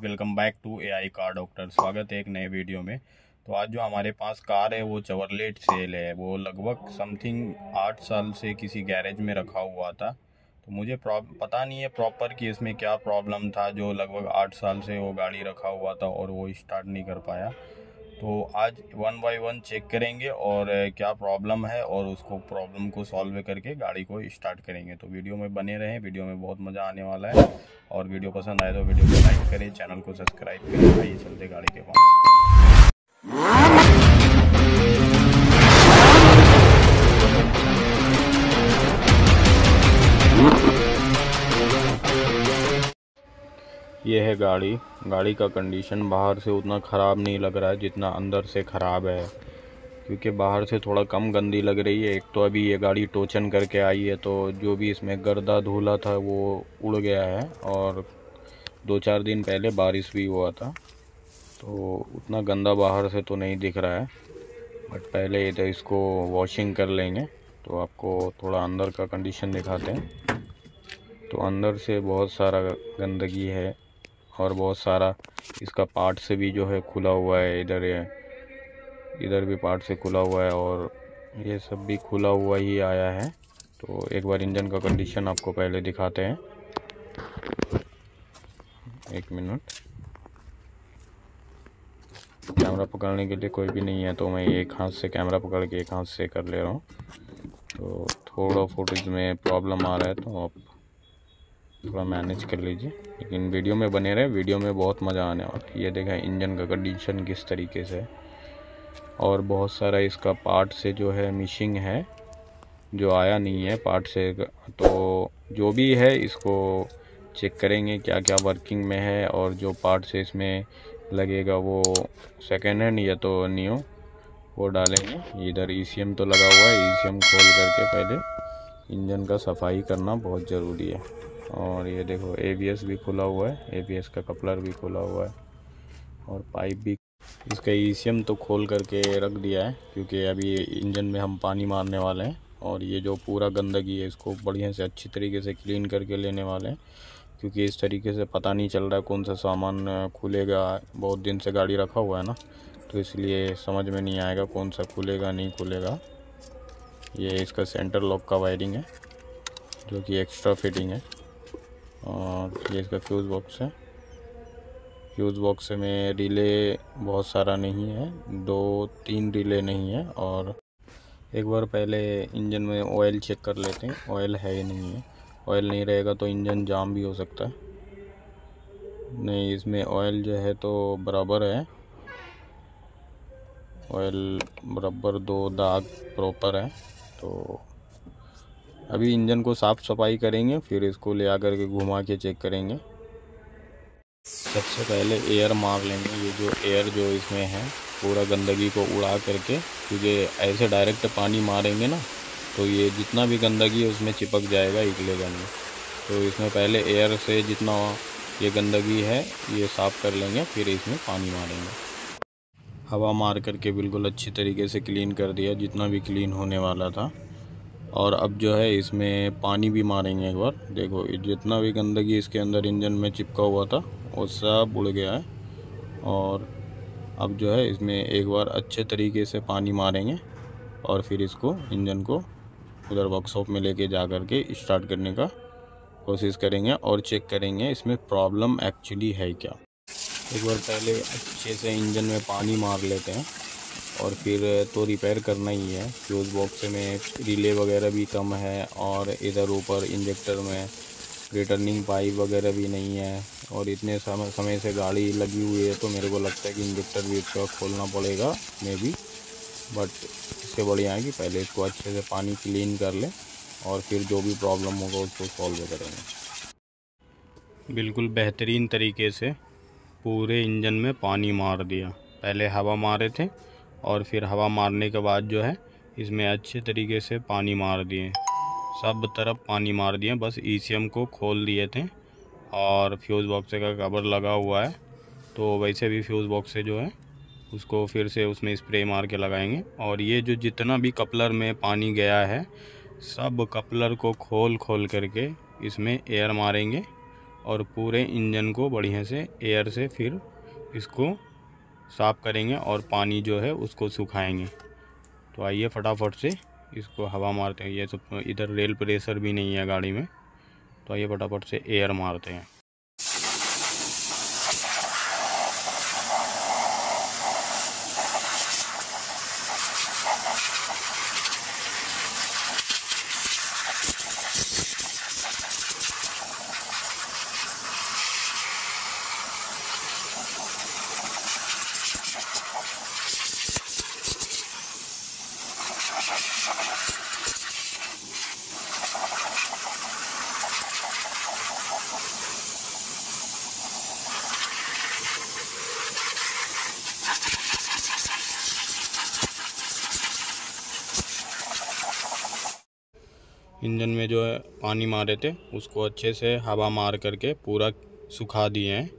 Welcome back to AI car doctor. स्वागत है एक नए वीडियो में। तो आज जो हमारे पास कार है वो चवरलेट सेल है। वो लगभग समथिंग 8 साल से किसी गैरेज में रखा हुआ था। तो मुझे पता नहीं है प्रॉपर कि इसमें क्या प्रॉब्लम था, जो लगभग 8 साल से वो गाड़ी रखा हुआ था और वो स्टार्ट नहीं कर पाया। तो आज 1 बाय 1 चेक करेंगे और क्या प्रॉब्लम है और उसको प्रॉब्लम को सॉल्व करके गाड़ी को स्टार्ट करेंगे। तो वीडियो में बने रहें, वीडियो में बहुत मज़ा आने वाला है। और वीडियो पसंद आए तो वीडियो को लाइक करें, चैनल को सब्सक्राइब करें। आइए चलते गाड़ी के पास। ये है गाड़ी का कंडीशन बाहर से उतना ख़राब नहीं लग रहा है जितना अंदर से ख़राब है, क्योंकि बाहर से थोड़ा कम गंदी लग रही है। एक तो अभी ये गाड़ी टोचन करके आई है, तो जो भी इसमें गर्दा धूला था वो उड़ गया है। और 2-4 दिन पहले बारिश भी हुआ था, तो उतना गंदा बाहर से तो नहीं दिख रहा है। बट पहले तो इसको वॉशिंग कर लेंगे, तो आपको थोड़ा अंदर का कंडीशन दिखाते हैं। तो अंदर से बहुत सारा गंदगी है और बहुत सारा इसका पार्ट से भी जो है खुला हुआ है। इधर भी पार्ट से खुला हुआ है और ये सब भी खुला हुआ ही आया है। तो एक बार इंजन का कंडीशन आपको पहले दिखाते हैं। 1 मिनट। कैमरा पकड़ने के लिए कोई भी नहीं है, तो मैं एक हाथ से कैमरा पकड़ के एक हाथ से कर ले रहा हूँ। तो थोड़ा फुटेज में प्रॉब्लम आ रहा है, तो आप थोड़ा मैनेज कर लीजिए, लेकिन वीडियो में बने रहे। वीडियो में बहुत मज़ा आने वाला है। ये देखा इंजन का कंडीशन किस तरीके से है, और बहुत सारा इसका पार्ट से जो है मिसिंग है, जो आया नहीं है पार्ट से। तो जो भी है इसको चेक करेंगे क्या क्या वर्किंग में है, और जो पार्ट से इसमें लगेगा वो सेकेंड हैंड या तो न्यू वो डालेंगे। इधर ईसीएम तो लगा हुआ है, ईसीएम खोल करके पहले इंजन का सफाई करना बहुत ज़रूरी है। और ये देखो एबीएस भी खुला हुआ है, एबीएस का कपलर भी खुला हुआ है और पाइप भी। इसका ईसीएम तो खोल करके रख दिया है, क्योंकि अभी इंजन में हम पानी मारने वाले हैं। और ये जो पूरा गंदगी है इसको बढ़िया से अच्छी तरीके से क्लीन करके लेने वाले हैं, क्योंकि इस तरीके से पता नहीं चल रहा है कौन सा सामान खुलेगा। बहुत दिन से गाड़ी रखा हुआ है ना, तो इसलिए समझ में नहीं आएगा कौन सा खुलेगा नहीं खुलेगा। ये इसका सेंटर लॉक का वायरिंग है, जो कि एक्स्ट्रा फिटिंग है। और ये इसका फ्यूज़ बॉक्स है। फ्यूज़ बॉक्स में रिले बहुत सारा नहीं है, 2-3 रिले नहीं है। और एक बार पहले इंजन में ऑयल चेक कर लेते हैं, ऑयल है या नहीं है। ऑयल नहीं रहेगा तो इंजन जाम भी हो सकता है। नहीं, इसमें ऑयल जो है तो बराबर है, ऑयल बराबर, 2 दाग प्रॉपर है। तो अभी इंजन को साफ़ सफाई करेंगे, फिर इसको ले आकर के घुमा के चेक करेंगे। सबसे पहले एयर मार लेंगे। ये जो एयर जो इसमें है पूरा गंदगी को उड़ा करके, क्योंकि ऐसे डायरेक्ट पानी मारेंगे ना तो ये जितना भी गंदगी है उसमें चिपक जाएगा, निकलेगा नहीं। तो इसमें पहले एयर से जितना ये गंदगी है ये साफ़ कर लेंगे, फिर इसमें पानी मारेंगे। हवा मार करके बिल्कुल अच्छी तरीके से क्लीन कर दिया, जितना भी क्लीन होने वाला था। और अब जो है इसमें पानी भी मारेंगे एक बार। देखो जितना भी गंदगी इसके अंदर इंजन में चिपका हुआ था वो सब उड़ गया है। और अब जो है इसमें एक बार अच्छे तरीके से पानी मारेंगे और फिर इसको इंजन को उधर वर्कशॉप में लेके जा कर के स्टार्ट करने का कोशिश करेंगे और चेक करेंगे इसमें प्रॉब्लम एक्चुअली है क्या। एक बार पहले अच्छे से इंजन में पानी मार लेते हैं और फिर तो रिपेयर करना ही है। फ्यूज़ बॉक्स में रिले वगैरह भी कम है, और इधर ऊपर इंजेक्टर में रिटर्निंग पाइप वगैरह भी नहीं है। और इतने समय से गाड़ी लगी हुई है, तो मेरे को लगता है कि इंजेक्टर भी इसका खोलना पड़ेगा मे बी। बट इससे बढ़िया है कि पहले इसको अच्छे से पानी क्लीन कर ले और फिर जो भी प्रॉब्लम होगा उसको सॉल्व करेंगे। बिल्कुल बेहतरीन तरीके से पूरे इंजन में पानी मार दिया। पहले हवा मारे थे और फिर हवा मारने के बाद जो है इसमें अच्छे तरीके से पानी मार दिए, सब तरफ पानी मार दिए। बस ईसीएम को खोल दिए थे और फ्यूज़ बॉक्स का कवर लगा हुआ है, तो वैसे भी फ्यूज़ बॉक्स से जो है उसको फिर से उसमें स्प्रे मार के लगाएंगे। और ये जो जितना भी कपलर में पानी गया है सब कपलर को खोल करके इसमें एयर मारेंगे और पूरे इंजन को बढ़िया से एयर से फिर इसको साफ़ करेंगे और पानी जो है उसको सुखाएंगे। तो आइए फटाफट से इसको हवा मारते हैं। ये सब इधर रेल प्रेशर भी नहीं है गाड़ी में, तो आइए फटाफट से एयर मारते हैं। इंजन में जो है पानी मारे थे उसको अच्छे से हवा मार करके पूरा सुखा दिए हैं।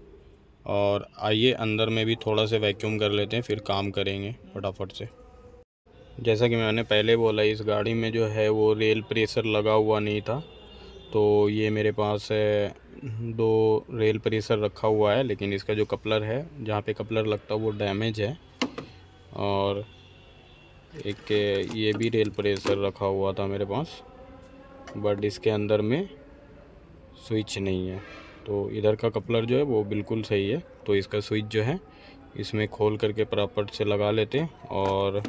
और आइए अंदर में भी थोड़ा सा वैक्यूम कर लेते हैं, फिर काम करेंगे फटाफट से। जैसा कि मैंने पहले बोला, इस गाड़ी में जो है वो रेल प्रेशर लगा हुआ नहीं था, तो ये मेरे पास 2 रेल प्रेशर रखा हुआ है, लेकिन इसका जो कपलर है, जहाँ पे कपलर लगता है वो डैमेज है। और एक ये भी रेल प्रेशर रखा हुआ था मेरे पास, बट इसके अंदर में स्विच नहीं है। तो इधर का कपलर जो है वो बिल्कुल सही है, तो इसका स्विच जो है इसमें खोल करके प्रॉपर से लगा लेते हैं और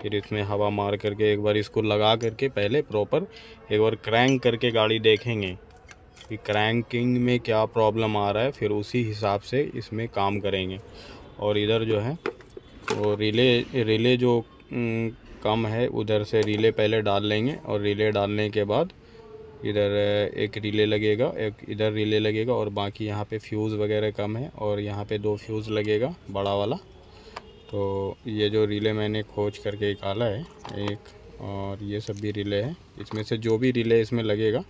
फिर इसमें हवा मार करके एक बार इसको लगा करके पहले प्रॉपर एक बार क्रैंक करके गाड़ी देखेंगे कि क्रैंकिंग में क्या प्रॉब्लम आ रहा है, फिर उसी हिसाब से इसमें काम करेंगे। और इधर जो है वो रिले जो कम है, उधर से रिले पहले डाल लेंगे और रिले डालने के बाद इधर एक रिले लगेगा, एक इधर रिले लगेगा और बाकी यहाँ पे फ्यूज़ वगैरह कम है और यहाँ पे 2 फ्यूज़ लगेगा बड़ा वाला। तो ये जो रिले मैंने खोज करके निकाला है एक, और ये सब भी रिले है। इसमें से जो भी रिले इसमें लगेगा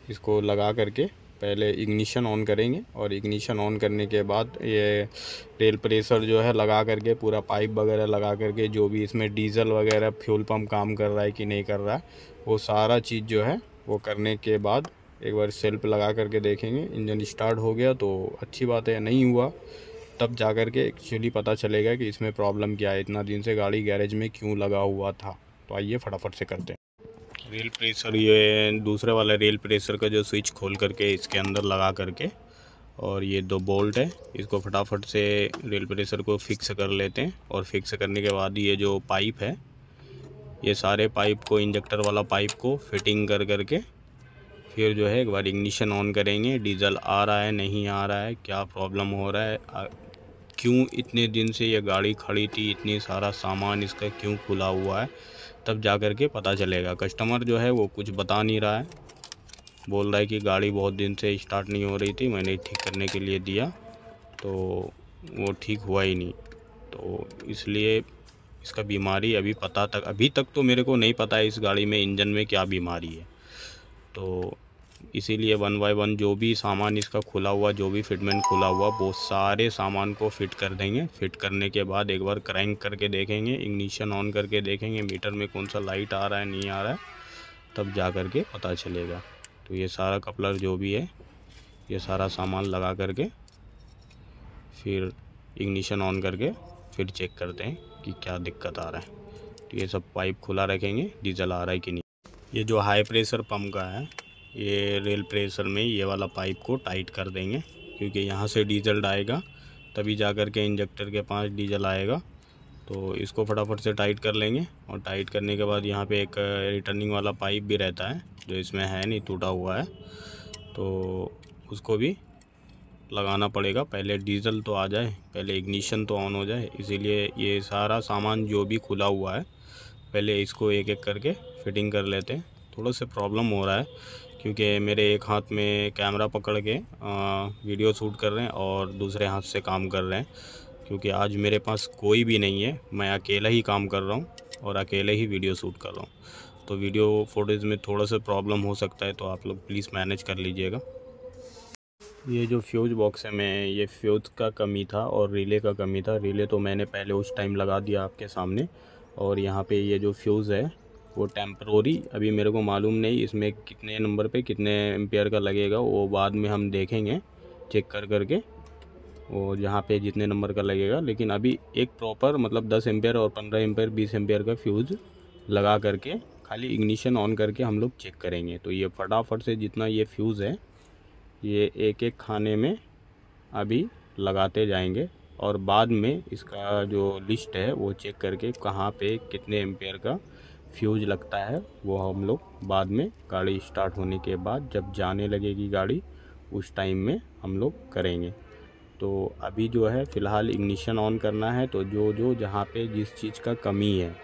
इसको लगा करके पहले इग्निशन ऑन करेंगे और इग्निशन ऑन करने के बाद ये रेल प्रेशर जो है लगा करके पूरा पाइप वगैरह लगा करके जो भी इसमें डीजल वगैरह फ्यूल पंप काम कर रहा है कि नहीं कर रहा है, वो सारा चीज़ जो है वो करने के बाद एक बार सेल्फ लगा करके देखेंगे। इंजन स्टार्ट हो गया तो अच्छी बात है, नहीं हुआ तब जा कर के एक्चुअली पता चलेगा कि इसमें प्रॉब्लम क्या है, इतना दिन से गाड़ी गैरेज में क्यों लगा हुआ था। तो आइए फटाफट से करते हैं। रेल प्रेशर, ये दूसरे वाला रेल प्रेशर का जो स्विच खोल करके इसके अंदर लगा करके, और ये 2 बोल्ट है, इसको फटाफट से रेल प्रेशर को फिक्स कर लेते हैं। और फिक्स करने के बाद ये जो पाइप है, ये सारे पाइप को, इंजेक्टर वाला पाइप को फिटिंग कर करके फिर जो है एक बार इग्निशन ऑन करेंगे। डीजल आ रहा है, नहीं आ रहा है, क्या प्रॉब्लम हो रहा है, क्यों इतने दिन से ये गाड़ी खड़ी थी, इतनी सारा सामान इसका क्यों खुला हुआ है, तब जा कर के पता चलेगा। कस्टमर जो है वो कुछ बता नहीं रहा है, बोल रहा है कि गाड़ी बहुत दिन से स्टार्ट नहीं हो रही थी, मैंने ठीक करने के लिए दिया तो वो ठीक हुआ ही नहीं। तो इसलिए इसका बीमारी अभी तक तो मेरे को नहीं पता है इस गाड़ी में इंजन में क्या बीमारी है। तो इसीलिए 1 बाय 1 जो भी सामान इसका खुला हुआ, जो भी फिटमेंट खुला हुआ, वो सारे सामान को फिट कर देंगे। फिट करने के बाद एक बार क्रैंक करके देखेंगे, इग्निशन ऑन करके देखेंगे मीटर में कौन सा लाइट आ रहा है, नहीं आ रहा है, तब जा कर के पता चलेगा। तो ये सारा कपलर जो भी है, ये सारा सामान लगा करके फिर इग्निशन ऑन करके फिर चेक करते हैं कि क्या दिक्कत आ रहा है। तो ये सब पाइप खुला रखेंगे, डीजल आ रहा है कि नहीं। ये जो हाई प्रेशर पंप का है, ये रेल प्रेशर में ये वाला पाइप को टाइट कर देंगे, क्योंकि यहाँ से डीजल आएगा तभी जा कर के इंजेक्टर के पास डीजल आएगा। तो इसको फटाफट से टाइट कर लेंगे। और टाइट करने के बाद यहाँ पे एक रिटर्निंग वाला पाइप भी रहता है जो इसमें है नहीं, टूटा हुआ है, तो उसको भी लगाना पड़ेगा। पहले डीजल तो आ जाए, पहले इग्निशन तो ऑन हो जाए। इसीलिए ये सारा सामान जो भी खुला हुआ है पहले इसको एक एक करके फिटिंग कर लेते हैं। थोड़ा सा प्रॉब्लम हो रहा है क्योंकि मेरे एक हाथ में कैमरा पकड़ के वीडियो शूट कर रहे हैं और दूसरे हाथ से काम कर रहे हैं, क्योंकि आज मेरे पास कोई भी नहीं है, मैं अकेला ही काम कर रहा हूँ और अकेले ही वीडियो शूट कर रहा हूँ। तो वीडियो फुटेज में थोड़ा सा प्रॉब्लम हो सकता है, तो आप लोग प्लीज़ मैनेज कर लीजिएगा। ये जो फ्यूज़ बॉक्स है, मैं ये फ्यूज़ का कमी था और रिले का कमी था। रिले तो मैंने पहले उस टाइम लगा दिया आपके सामने, और यहाँ पे ये जो फ्यूज़ है वो टेम्परोरी, अभी मेरे को मालूम नहीं इसमें कितने नंबर पे कितने एम्पियर का लगेगा, वो बाद में हम देखेंगे चेक करके वो जहाँ पे जितने नंबर का लगेगा। लेकिन अभी एक प्रॉपर मतलब 10 एम्पियर और 15 एम्पियर 20 एम्पियर का फ्यूज़ लगा करके खाली इग्निशन ऑन करके हम लोग चेक करेंगे। तो ये फटाफट से जितना ये फ्यूज़ है ये एक एक खाने में अभी लगाते जाएंगे और बाद में इसका जो लिस्ट है वो चेक करके कहाँ पे कितने एम्पियर का फ्यूज लगता है वो हम लोग बाद में गाड़ी स्टार्ट होने के बाद जब जाने लगेगी गाड़ी उस टाइम में हम लोग करेंगे। तो अभी जो है फ़िलहाल इग्निशन ऑन करना है, तो जो जहाँ पे जिस चीज़ का कमी है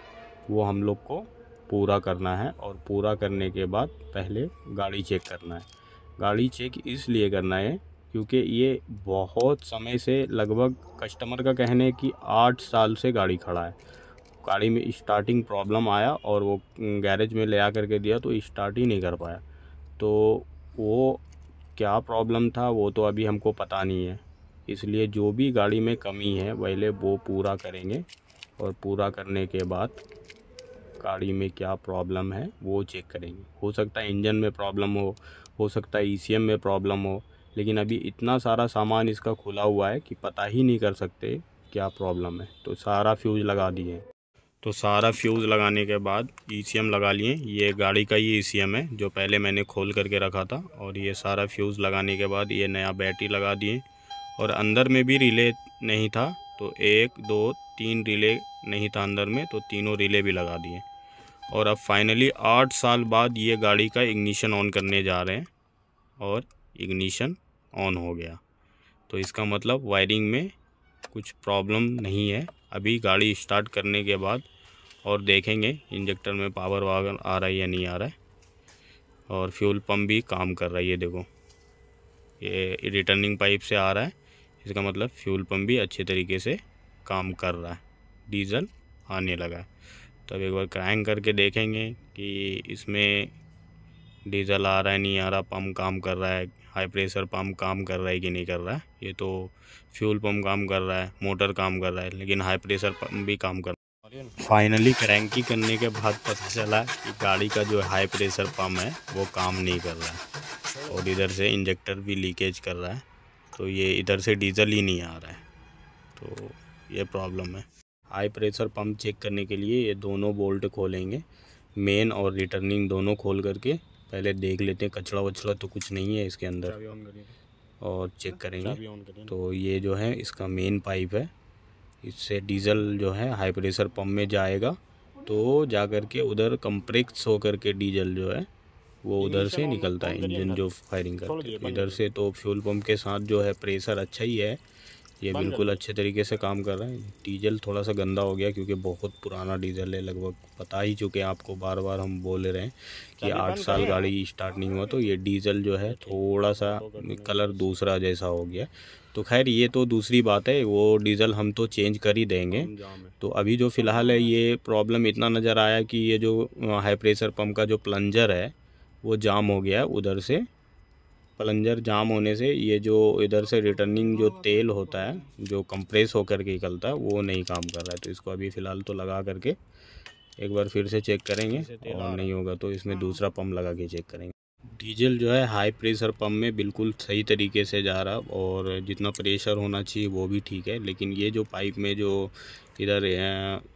वो हम लोग को पूरा करना है और पूरा करने के बाद पहले गाड़ी चेक करना है। गाड़ी चेक इसलिए करना है क्योंकि ये बहुत समय से लगभग कस्टमर का कहने है कि 8 साल से गाड़ी खड़ा है। गाड़ी में स्टार्टिंग प्रॉब्लम आया और वो गैरेज में ले आ करके दिया तो स्टार्ट ही नहीं कर पाया। तो वो क्या प्रॉब्लम था वो तो अभी हमको पता नहीं है, इसलिए जो भी गाड़ी में कमी है पहले वो पूरा करेंगे और पूरा करने के बाद गाड़ी में क्या प्रॉब्लम है वो चेक करेंगे। हो सकता है इंजन में प्रॉब्लम हो सकता है ECM में प्रॉब्लम हो, लेकिन अभी इतना सारा सामान इसका खुला हुआ है कि पता ही नहीं कर सकते क्या प्रॉब्लम है। तो सारा फ्यूज़ लगा दिए, तो सारा फ्यूज़ लगाने के बाद ECM लगा लिए। ये गाड़ी का ही ECM है जो पहले मैंने खोल करके रखा था, और ये सारा फ्यूज़ लगाने के बाद ये नया बैटरी लगा दिए। और अंदर में भी रिले नहीं था, तो 1 2 3 रिले नहीं था अंदर में, तो तीनों रिले भी लगा दिए। और अब फाइनली 8 साल बाद ये गाड़ी का इग्निशन ऑन करने जा रहे हैं और इग्निशन ऑन हो गया। तो इसका मतलब वायरिंग में कुछ प्रॉब्लम नहीं है। अभी गाड़ी स्टार्ट करने के बाद और देखेंगे इंजेक्टर में पावर वावर आ रहा है या नहीं आ रहा है, और फ्यूल पंप भी काम कर रहा है। ये देखो ये रिटर्निंग पाइप से आ रहा है, इसका मतलब फ्यूल पंप भी अच्छे तरीके से काम कर रहा है, डीजल आने लगा है। तो अब एक बार क्रैंक करके देखेंगे कि इसमें डीजल आ रहा है नहीं आ रहा, पंप काम कर रहा है, हाई प्रेशर पंप काम कर रहा है कि नहीं कर रहा है। ये तो फ्यूल पंप काम कर रहा है, मोटर काम कर रहा है, लेकिन हाई प्रेशर पंप भी काम कर रहा है। फाइनली क्रैंकी करने के बाद पता चला कि गाड़ी का जो हाई प्रेशर पंप है वो काम नहीं कर रहा है, और इधर से इंजेक्टर भी लीकेज कर रहा है। तो ये इधर से डीजल ही नहीं आ रहा है, तो ये प्रॉब्लम है। हाई प्रेशर पंप चेक करने के लिए ये दोनों बोल्ट खोलेंगे, मेन और रिटर्निंग दोनों खोल करके पहले देख लेते हैं कचरा वचड़ा तो कुछ नहीं है इसके अंदर, और चेक करेंगे। तो ये जो है इसका मेन पाइप है, इससे डीजल जो है हाई प्रेशर पंप में जाएगा, तो जा कर के उधर कंप्रेस हो कर के डीजल जो है वो उधर से निकलता है, इंजन जो फायरिंग करता है इधर से। तो फ्यूल पंप के साथ जो है प्रेशर अच्छा ही है, ये बिल्कुल अच्छे तरीके से काम कर रहा है। डीजल थोड़ा सा गंदा हो गया क्योंकि बहुत पुराना डीजल है, लगभग बता ही चुके हैं आपको, बार बार हम बोल रहे हैं कि 8 साल गाड़ी स्टार्ट नहीं हुआ। तो ये डीजल जो है थोड़ा सा कलर दूसरा जैसा हो गया। तो खैर ये तो दूसरी बात है, वो डीजल हम तो चेंज कर ही देंगे। तो अभी जो फ़िलहाल है ये प्रॉब्लम इतना नज़र आया कि ये जो हाई प्रेशर पंप का जो प्लंजर है वो जाम हो गया है। उधर से प्लंजर जाम होने से ये जो इधर से रिटर्निंग जो तेल होता है जो कंप्रेस होकर के निकलता है वो नहीं काम कर रहा है। तो इसको अभी फ़िलहाल तो लगा करके एक बार फिर से चेक करेंगे, और नहीं होगा तो इसमें दूसरा पंप लगा के चेक करेंगे। डीजल जो है हाई प्रेशर पंप में बिल्कुल सही तरीके से जा रहा, और जितना प्रेशर होना चाहिए वो भी ठीक है। लेकिन ये जो पाइप में जो इधर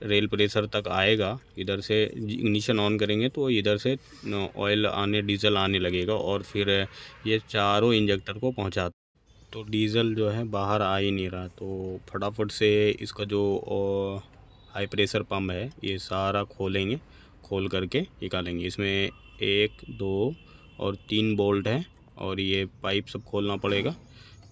रेल प्रेशर तक आएगा, इधर से इग्निशन ऑन करेंगे तो इधर से ऑयल आने डीजल आने लगेगा, और फिर ये चारों इंजेक्टर को पहुंचा। तो डीजल जो है बाहर आ ही नहीं रहा। तो फटाफट से इसका जो हाई प्रेशर पंप है ये सारा खोलेंगे, खोल करके निकालेंगे। इसमें 1 2 और 3 बोल्ट हैं, और ये पाइप सब खोलना पड़ेगा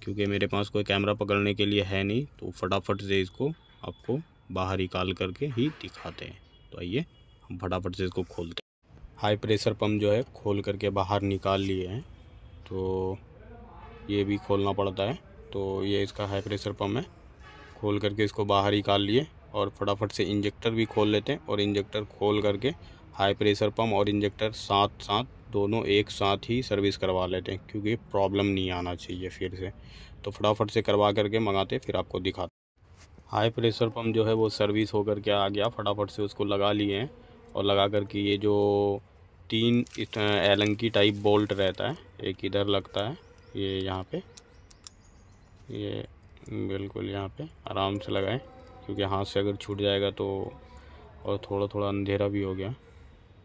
क्योंकि मेरे पास कोई कैमरा पकड़ने के लिए है नहीं। तो फटाफट से इसको आपको बाहर निकाल करके ही दिखाते हैं। तो आइए हम फटाफट से इसको खोलते हैं। हाई प्रेशर पंप जो है खोल करके बाहर निकाल लिए हैं, तो ये भी खोलना पड़ता है। तो ये इसका हाई प्रेशर पंप है, खोल करके इसको बाहर निकाल लिए, और फटाफट से इंजेक्टर भी खोल लेते हैं। और इंजेक्टर खोल करके हाई प्रेशर पंप और इंजेक्टर साथ साथ दोनों एक साथ ही सर्विस करवा लेते हैं, क्योंकि प्रॉब्लम नहीं आना चाहिए फिर से। तो फटाफट से करवा करके मंगाते फिर आपको दिखाते। हाई प्रेशर पंप जो है वो सर्विस होकर के आ गया, फटाफट से उसको लगा लिए हैं। और लगा कर के ये जो 3 एलंकी टाइप बोल्ट रहता है, एक इधर लगता है, ये यहाँ पे, ये बिल्कुल यहाँ पे आराम से लगाएं, क्योंकि हाथ से अगर छूट जाएगा तो, और थोड़ा थोड़ा अंधेरा भी हो गया।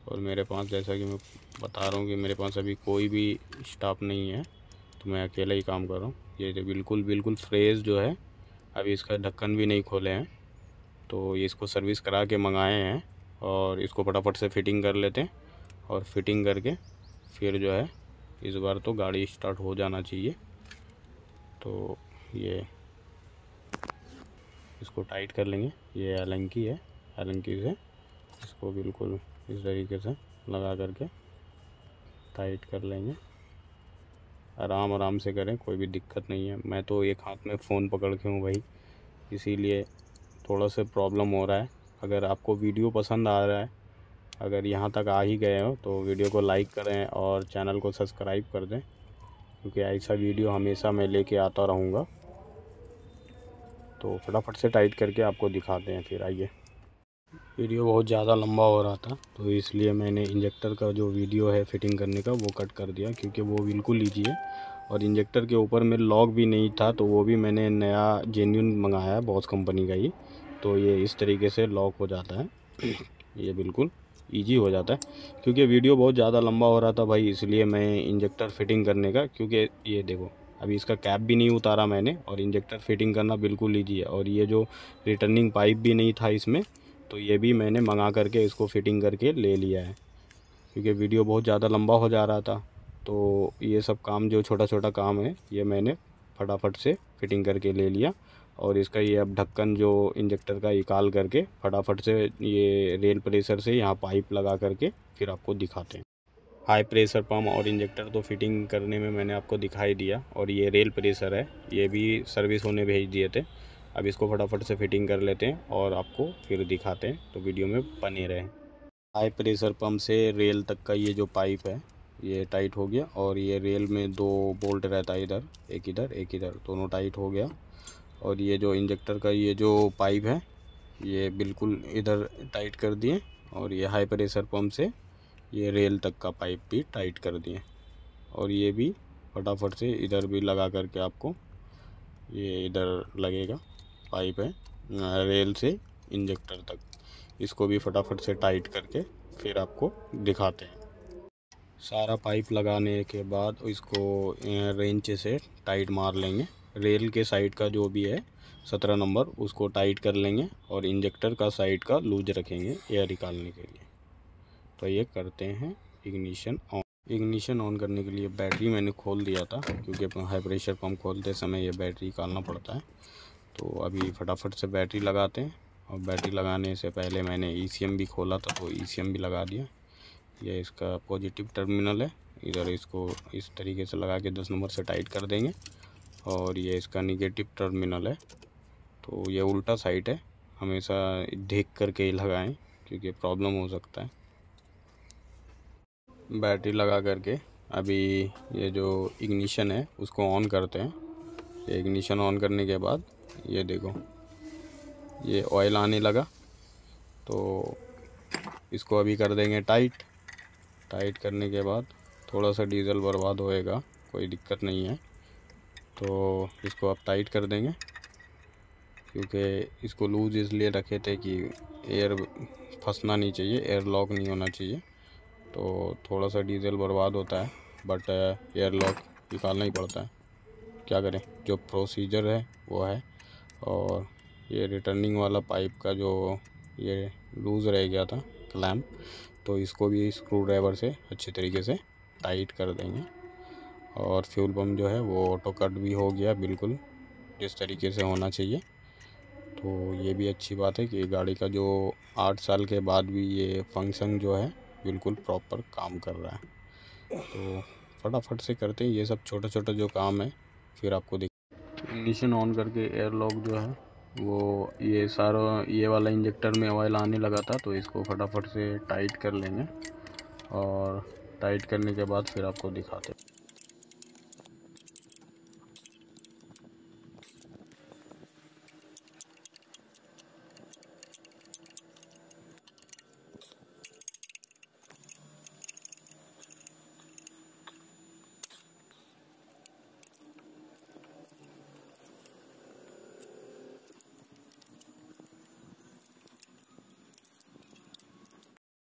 और मेरे पास, जैसा कि मैं बता रहा हूँ कि मेरे पास अभी कोई भी स्टाफ नहीं है, तो मैं अकेला ही काम कर रहा हूँ। ये जो बिल्कुल फ्रेश जो है, अभी इसका ढक्कन भी नहीं खोले हैं, तो ये इसको सर्विस करा के मंगाए हैं, और इसको फटाफट से फिटिंग कर लेते हैं। और फिटिंग करके फिर जो है इस बार तो गाड़ी स्टार्ट हो जाना चाहिए। तो ये इसको टाइट कर लेंगे, ये एलंकी है, एलंकी से इसको बिल्कुल इस तरीके से लगा करके टाइट कर लेंगे। आराम से करें, कोई भी दिक्कत नहीं है। मैं तो एक हाथ में फ़ोन पकड़ के हूँ भाई, इसीलिए थोड़ा सा प्रॉब्लम हो रहा है। अगर आपको वीडियो पसंद आ रहा है, अगर यहाँ तक आ ही गए हो, तो वीडियो को लाइक करें और चैनल को सब्सक्राइब कर दें, क्योंकि ऐसा वीडियो हमेशा मैं लेके आता रहूँगा। तो फटाफट से टाइट करके आपको दिखाते हैं। फिर आइए, वीडियो बहुत ज़्यादा लंबा हो रहा था, तो इसलिए मैंने इंजेक्टर का जो वीडियो है फिटिंग करने का वो कट कर दिया, क्योंकि वो बिल्कुल ईजी है। और इंजेक्टर के ऊपर में लॉक भी नहीं था, तो वो भी मैंने नया जेन्युइन मंगाया है, बॉस कंपनी का ही। तो ये इस तरीके से लॉक हो जाता है ये बिल्कुल ईजी हो जाता है। क्योंकि वीडियो बहुत ज़्यादा लंबा हो रहा था भाई, इसलिए मैं इंजेक्टर फिटिंग करने का, क्योंकि ये देखो अभी इसका कैप भी नहीं उतारा मैंने, और इंजेक्टर फिटिंग करना बिल्कुल ईजी है। और ये जो रिटर्निंग पाइप भी नहीं था इसमें, तो ये भी मैंने मंगा करके इसको फिटिंग करके ले लिया है, क्योंकि वीडियो बहुत ज़्यादा लंबा हो जा रहा था। तो ये सब काम, जो छोटा छोटा काम है, ये मैंने फटाफट से फिटिंग करके ले लिया। और इसका ये अब ढक्कन जो इंजेक्टर का निकाल करके फटाफट से ये रेल प्रेशर से यहाँ पाइप लगा करके फिर आपको दिखाते हैं। हाई प्रेशर पम्प और इंजेक्टर तो फिटिंग करने में मैंने आपको दिखाई दिया, और ये रेल प्रेशर है, ये भी सर्विस होने भेज दिए थे। अब इसको फटाफट से फिटिंग कर लेते हैं और आपको फिर दिखाते हैं, तो वीडियो में बने रहें। हाई प्रेशर पंप से रेल तक का ये जो पाइप है ये टाइट हो गया, और ये रेल में 2 बोल्ट रहता है, इधर एक इधर, दोनों टाइट हो गया। और ये जो इंजेक्टर का ये जो पाइप है ये बिल्कुल इधर टाइट कर दिए, और ये हाई प्रेशर पंप से ये रेल तक का पाइप भी टाइट कर दिए। और ये भी फटाफट से इधर भी लगा करके आपको, ये इधर लगेगा पाइप है रेल से इंजेक्टर तक, इसको भी फटाफट से टाइट करके फिर आपको दिखाते हैं। सारा पाइप लगाने के बाद इसको रेंच से टाइट मार लेंगे। रेल के साइड का जो भी है 17 नंबर, उसको टाइट कर लेंगे, और इंजेक्टर का साइड का लूज रखेंगे एयर निकालने के लिए। तो ये करते हैं इग्निशन ऑन। इग्निशन ऑन करने के लिए बैटरी मैंने खोल दिया था, क्योंकि हाई प्रेशर पंप खोलते समय ये बैटरी निकालना पड़ता है। तो अभी फटाफट से बैटरी लगाते हैं। और बैटरी लगाने से पहले मैंने ECM भी खोला था, तो ECM भी लगा दिया। ये इसका पॉजिटिव टर्मिनल है, इधर इसको इस तरीके से लगा के 10 नंबर से टाइट कर देंगे। और ये इसका निगेटिव टर्मिनल है, तो ये उल्टा साइड है, हमेशा देख करके ही लगाएं, क्योंकि प्रॉब्लम हो सकता है। बैटरी लगा करके अभी ये जो इग्निशन है उसको ऑन करते हैं। ये इग्निशन ऑन करने के बाद ये देखो ये ऑयल आने लगा, तो इसको अभी कर देंगे टाइट। टाइट करने के बाद थोड़ा सा डीजल बर्बाद होएगा, कोई दिक्कत नहीं है, तो इसको अब टाइट कर देंगे। क्योंकि इसको लूज इसलिए रखे थे कि एयर फंसना नहीं चाहिए, एयर लॉक नहीं होना चाहिए। तो थोड़ा सा डीजल बर्बाद होता है, बट एयर लॉक निकालना ही पड़ता है, क्या करें, जो प्रोसीजर है वो है। और ये रिटर्निंग वाला पाइप का जो ये लूज़ रह गया था क्लैम्प, तो इसको भी स्क्रू ड्राइवर से अच्छे तरीके से टाइट कर देंगे। और फ्यूल पम्प जो है वो ऑटो कट भी हो गया, बिल्कुल जिस तरीके से होना चाहिए। तो ये भी अच्छी बात है कि गाड़ी का जो 8 साल के बाद भी ये फंक्शन जो है बिल्कुल प्रॉपर काम कर रहा है। तो फटाफट से करते हैं ये सब छोटा छोटा जो काम है, फिर आपको इग्निशन ऑन करके एयर लॉक जो है वो ये सारा ये वाला इंजेक्टर में ऑयल आने लगा था, तो इसको फटाफट से टाइट कर लेंगे। और टाइट करने के बाद फिर आपको दिखाते हैं।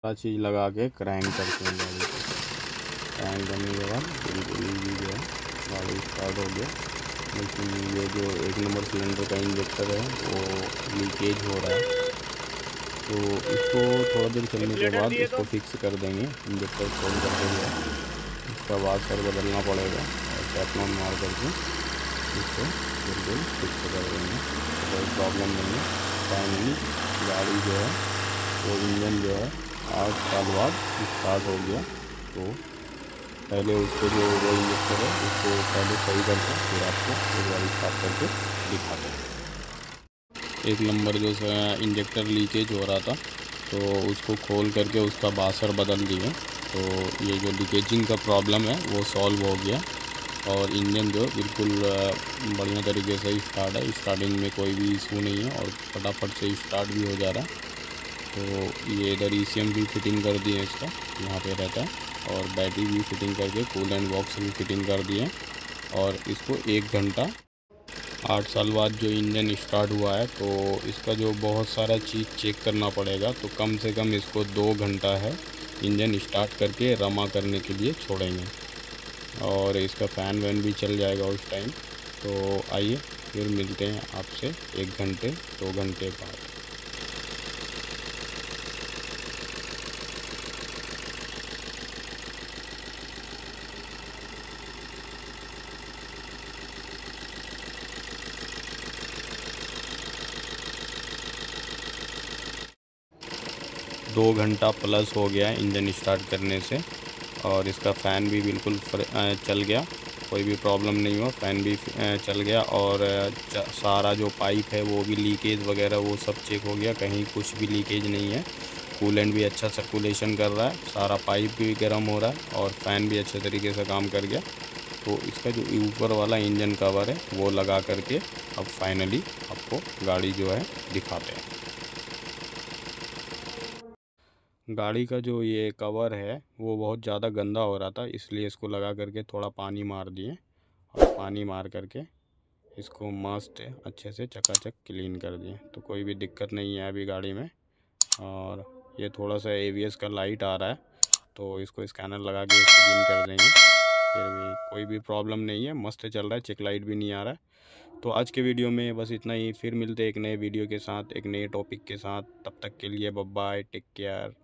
सारा चीज़ लगा के क्रैंक करते हैं गाड़ी को। क्रैंक करने के बाद बिल्कुल ईजी जो है गाड़ी स्टार्ट हो गया। लेकिन ये जो 1 नंबर सिलेंडर का इंजेक्टर है वो लीकेज हो रहा है, तो इसको थोड़ा देर चलने के बाद इसको फिक्स कर देंगे। इंजेक्टर खोल कर देंगे, इसका बाद सर बदलना पड़ेगा और टैपनॉन मार करके इसको बिल्कुल फिक्स कर देंगे, कोई प्रॉब्लम नहीं है। फाइनली गाड़ी जो है वो इंजन जो है 8 साल बाद स्टार्ट हो गया। तो पहले उसको जो वो इंजेक्टर है उसको पहले सही करके फिर आपको एक बार स्टार्ट करके दिखाते हैं। 1 नंबर जो इंजेक्टर लीकेज हो रहा था तो उसको खोल करके उसका बासर बदल दिए, तो ये जो लीकेजिंग का प्रॉब्लम है वो सॉल्व हो गया और इंजन जो बिल्कुल बढ़िया तरीके से स्टार्ट है। स्टार्टिंग में कोई भी इशू नहीं है और फटाफट से स्टार्ट भी हो जा रहा है। तो ये इधर ECM भी फिटिंग कर दिए इसका, यहाँ पे रहता है, और बैटरी भी फिटिंग करके कूलेंट बॉक्स भी फिटिंग कर दिए। और इसको 1 घंटा 8 साल बाद जो इंजन स्टार्ट हुआ है तो इसका जो बहुत सारा चीज़ चेक करना पड़ेगा, तो कम से कम इसको 2 घंटा है इंजन स्टार्ट करके रमा करने के लिए छोड़ेंगे और इसका फ़ैन वैन भी चल जाएगा उस टाइम। तो आइए फिर मिलते हैं आपसे 1 घंटे 2 घंटे बाद। 2 घंटा प्लस हो गया है इंजन स्टार्ट करने से और इसका फ़ैन भी बिल्कुल चल गया, कोई भी प्रॉब्लम नहीं हुआ, फ़ैन भी चल गया और सारा जो पाइप है वो भी लीकेज वगैरह वो सब चेक हो गया, कहीं कुछ भी लीकेज नहीं है। कूलेंट भी अच्छा सर्कुलेशन कर रहा है, सारा पाइप भी गर्म हो रहा है और फ़ैन भी अच्छे तरीके से काम कर गया। तो इसका जो ऊपर वाला इंजन कवर है वो लगा करके अब फाइनली आपको गाड़ी जो है दिखाते हैं। गाड़ी का जो ये कवर है वो बहुत ज़्यादा गंदा हो रहा था, इसलिए इसको लगा करके थोड़ा पानी मार दिए और पानी मार करके इसको मस्त अच्छे से चकाचक क्लीन कर दिए। तो कोई भी दिक्कत नहीं है अभी गाड़ी में। और ये थोड़ा सा ABS का लाइट आ रहा है तो इसको स्कैनर लगा के क्लीन कर देंगे, फिर भी कोई भी प्रॉब्लम नहीं है, मस्त चल रहा है, चेक लाइट भी नहीं आ रहा है। तो आज के वीडियो में बस इतना ही, फिर मिलते हैं एक नए वीडियो के साथ, एक नए टॉपिक के साथ। तब तक के लिए बाय बाय, टेक केयर।